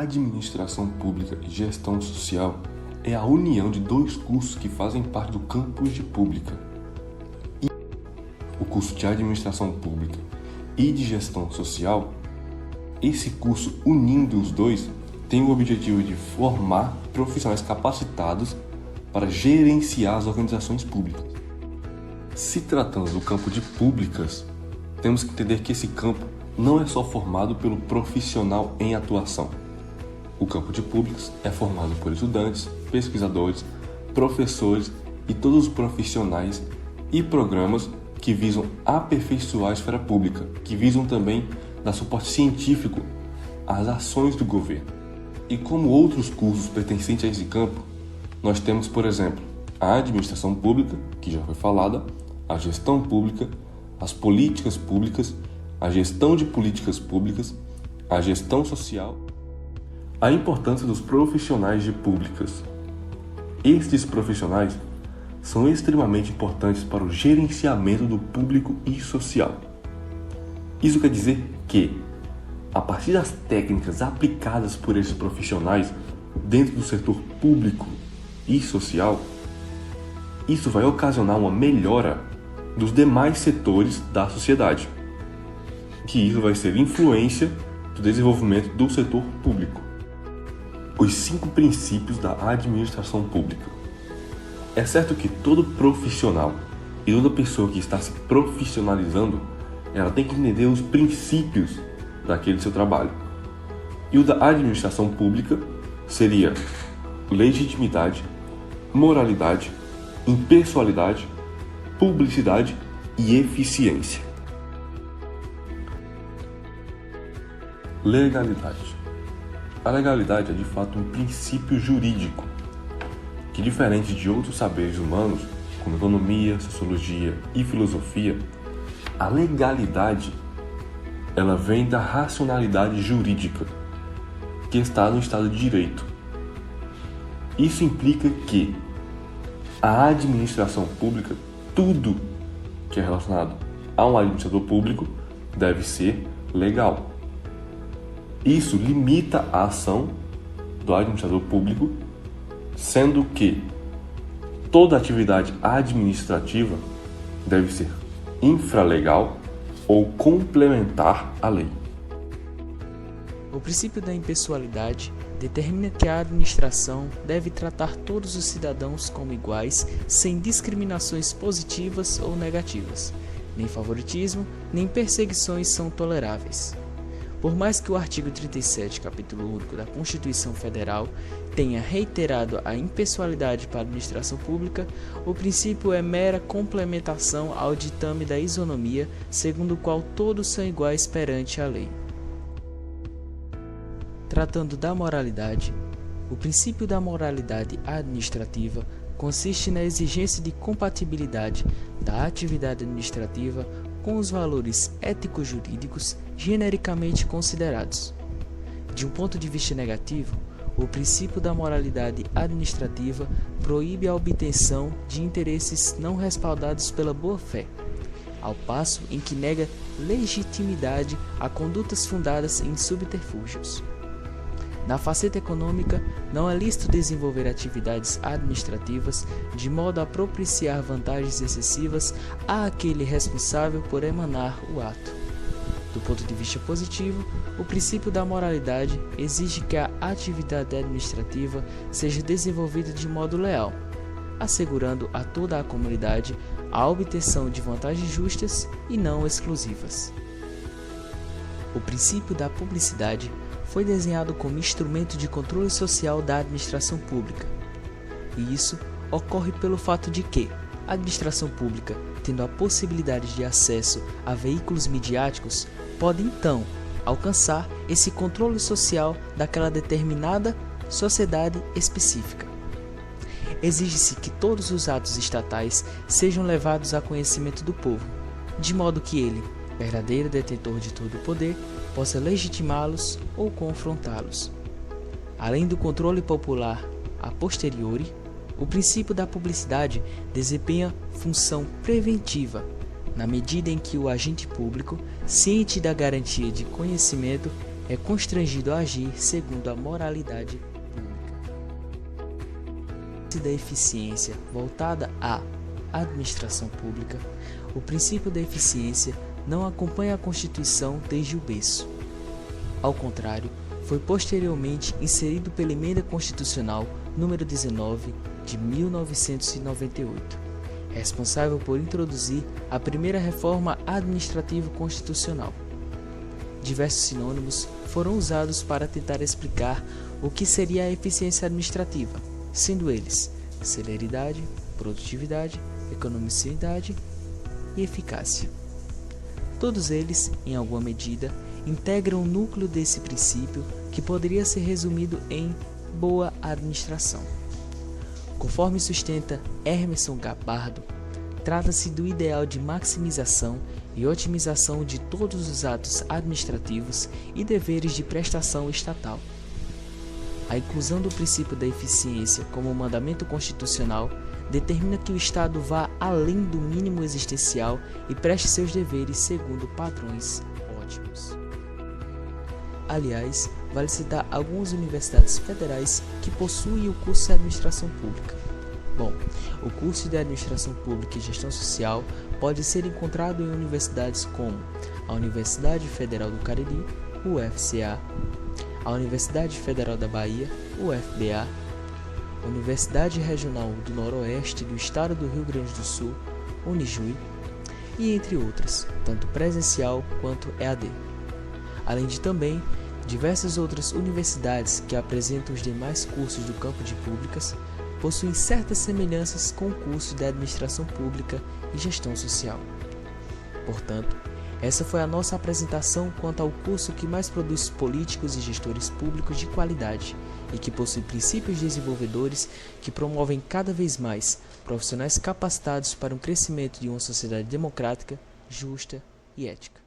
Administração Pública e Gestão Social é a união de dois cursos que fazem parte do campus de Pública. O curso de Administração Pública e de Gestão Social, esse curso unindo os dois tem o objetivo de formar profissionais capacitados para gerenciar as organizações públicas. Se tratando do campo de públicas, temos que entender que esse campo não é só formado pelo profissional em atuação. O campo de públicas é formado por estudantes, pesquisadores, professores e todos os profissionais e programas que visam aperfeiçoar a esfera pública, que visam também dar suporte científico às ações do governo. E como outros cursos pertencentes a esse campo, nós temos, por exemplo, a administração pública, que já foi falada, a gestão pública, as políticas públicas, a gestão de políticas públicas, a gestão social, a importância dos profissionais de públicas. Estes profissionais são extremamente importantes para o gerenciamento do público e social. Isso quer dizer que, a partir das técnicas aplicadas por esses profissionais dentro do setor público e social, isso vai ocasionar uma melhora dos demais setores da sociedade, que isso vai ser influência do desenvolvimento do setor público. Os 5 princípios da administração pública. É certo que todo profissional e toda pessoa que está se profissionalizando, ela tem que entender os princípios daquele seu trabalho. E o da administração pública seria legitimidade, moralidade, impessoalidade, publicidade e eficiência. Legalidade. A legalidade é de fato um princípio jurídico que, diferente de outros saberes humanos, como economia, sociologia e filosofia, a legalidade ela vem da racionalidade jurídica, que está no Estado de Direito. Isso implica que a administração pública, tudo que é relacionado a um administrador público, deve ser legal. Isso limita a ação do administrador público, sendo que toda atividade administrativa deve ser infralegal ou complementar à lei. O princípio da impessoalidade determina que a administração deve tratar todos os cidadãos como iguais, sem discriminações positivas ou negativas. Nem favoritismo, nem perseguições são toleráveis. Por mais que o artigo 37, capítulo único da Constituição Federal, tenha reiterado a impessoalidade para a administração pública, o princípio é mera complementação ao ditame da isonomia, segundo o qual todos são iguais perante a lei. Tratando da moralidade, o princípio da moralidade administrativa consiste na exigência de compatibilidade da atividade administrativa com os valores ético-jurídicos genericamente considerados. De um ponto de vista negativo, o princípio da moralidade administrativa proíbe a obtenção de interesses não respaldados pela boa-fé, ao passo em que nega legitimidade a condutas fundadas em subterfúgios. Na faceta econômica, não é lícito desenvolver atividades administrativas de modo a propiciar vantagens excessivas àquele responsável por emanar o ato. Do ponto de vista positivo, o princípio da moralidade exige que a atividade administrativa seja desenvolvida de modo leal, assegurando a toda a comunidade a obtenção de vantagens justas e não exclusivas. O princípio da publicidade foi desenhado como instrumento de controle social da administração pública. E isso ocorre pelo fato de que a administração pública, tendo a possibilidade de acesso a veículos midiáticos, pode então alcançar esse controle social daquela determinada sociedade específica. Exige-se que todos os atos estatais sejam levados a conhecimento do povo, de modo que ele, verdadeiro detentor de todo o poder, possa legitimá-los ou confrontá-los. Além do controle popular a posteriori, o princípio da publicidade desempenha função preventiva, na medida em que o agente público, ciente da garantia de conhecimento, é constrangido a agir segundo a moralidade pública. Da eficiência voltada à administração pública, o princípio da eficiência não acompanha a Constituição desde o berço. Ao contrário, foi posteriormente inserido pela Emenda Constitucional número 19 de 1998, responsável por introduzir a primeira reforma administrativo-constitucional. Diversos sinônimos foram usados para tentar explicar o que seria a eficiência administrativa, sendo eles celeridade, produtividade, economicidade e eficácia. Todos eles, em alguma medida, integram o núcleo desse princípio que poderia ser resumido em boa administração. Conforme sustenta Emerson Gabardo, trata-se do ideal de maximização e otimização de todos os atos administrativos e deveres de prestação estatal. A inclusão do princípio da eficiência como mandamento constitucional determina que o Estado vá além do mínimo existencial e preste seus deveres segundo padrões ótimos. Aliás, vale citar algumas universidades federais que possuem o curso de Administração Pública. Bom, o curso de Administração Pública e Gestão Social pode ser encontrado em universidades como a Universidade Federal do Cariri, UFCA, a Universidade Federal da Bahia, UFBA, a Universidade Regional do Noroeste do Estado do Rio Grande do Sul, Unijuí, e entre outras, tanto presencial quanto EAD. Além de também diversas outras universidades que apresentam os demais cursos do campo de públicas, possuem certas semelhanças com o curso de Administração Pública e Gestão Social. Portanto, essa foi a nossa apresentação quanto ao curso que mais produz políticos e gestores públicos de qualidade e que possui princípios desenvolvedores que promovem cada vez mais profissionais capacitados para um crescimento de uma sociedade democrática, justa e ética.